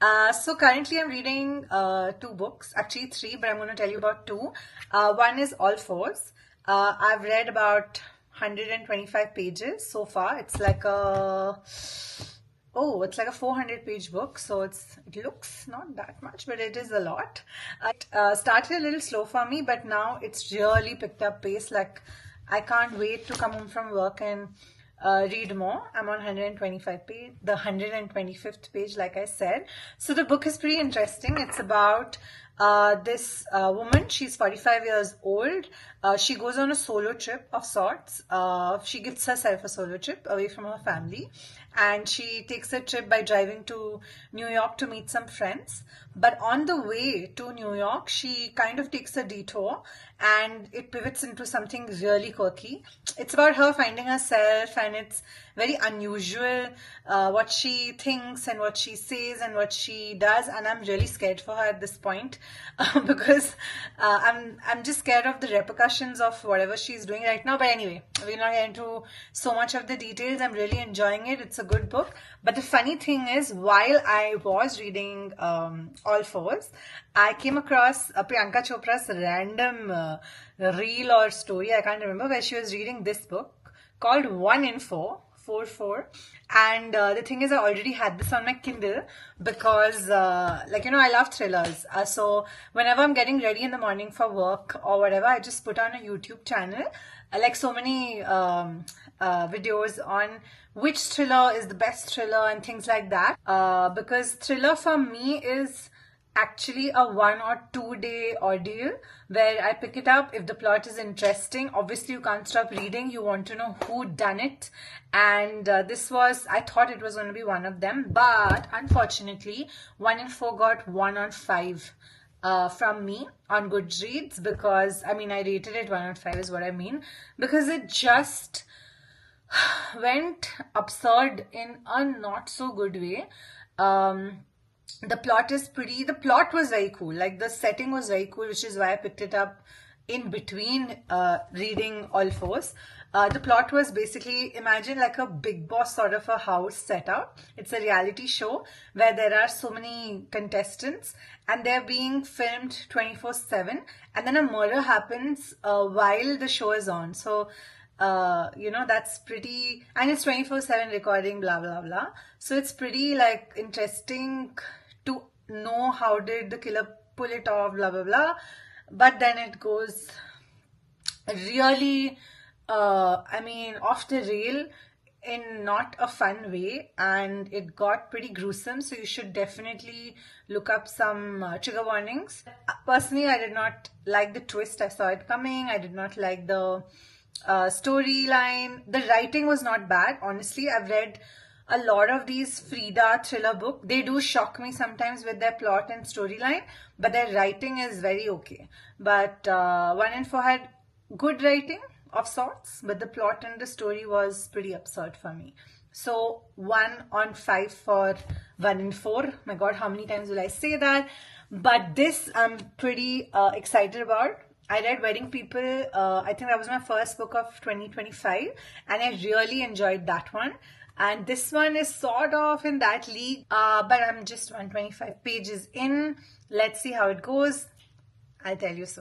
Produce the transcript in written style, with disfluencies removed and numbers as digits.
So currently I'm reading two books, actually three, but I'm going to tell you about two. One is All Fours. I've read about 125 pages so far. It's like a 400 page book, so it looks not that much, but it is a lot. It started a little slow for me, but now it's really picked up pace. Like I can't wait to come home from work and read more. I'm on 125 page, the 125th page, like I said. So the book is pretty interesting. It's about this woman. She's 45 years old. She goes on a solo trip of sorts. She gives herself a solo trip away from her family, and she takes a trip by driving to New York to meet some friends. But on the way to New York, she kind of takes a detour and it pivots into something really quirky. It's about her finding herself, and it's very unusual what she thinks and what she says and what she does. And I'm really scared for her at this point because I'm just scared of the repercussions of whatever she's doing right now. But anyway, we're not getting into so much of the details. I'm really enjoying it. It's a good book. But the funny thing is, while I was reading All Fours, I came across Priyanka Chopra's random reel or story, I can't remember, where she was reading this book called 1 in 4, 4 4. And the thing is, I already had this on my Kindle because, I love thrillers. So whenever I'm getting ready in the morning for work or whatever, I just put on a YouTube channel, like so many videos on which thriller is the best thriller and things like that. Because thriller for me is actually a 1 or 2 day ordeal where I pick it up. If the plot is interesting, obviously you can't stop reading. You want to know who done it. And I thought it was going to be one of them. But unfortunately, 1 in 4 got 1 on 5 from me on Goodreads because, I rated it 1 on 5 is what I mean. Because it just went absurd in a not so good way. The plot was very cool. Like the setting was very cool, which is why I picked it up in between reading All Fours. The plot was basically, imagine like a Big Boss sort of a house setup. It's a reality show where there are so many contestants and they're being filmed 24/7, and then a murder happens while the show is on. So that's pretty, and it's 24/7 recording, blah blah blah. So it's pretty like interesting to know how did the killer pull it off, blah blah blah. But then it goes really off the rail in not a fun way, and it got pretty gruesome. So you should definitely look up some trigger warnings. Personally, I did not like the twist. I saw it coming. I did not like the storyline. The writing was not bad. Honestly, I've read a lot of these Frida thriller books. They do shock me sometimes with their plot and storyline, but their writing is very okay. But 1 in 4 had good writing of sorts, but the plot and the story was pretty absurd for me. So 1 on 5 for 1 in 4. My God, how many times will I say that? But this I'm pretty excited about. I read Wedding People. I think that was my first book of 2025, and I really enjoyed that one. And this one is sort of in that league, but I'm just 125 pages in. Let's see how it goes. I'll tell you soon.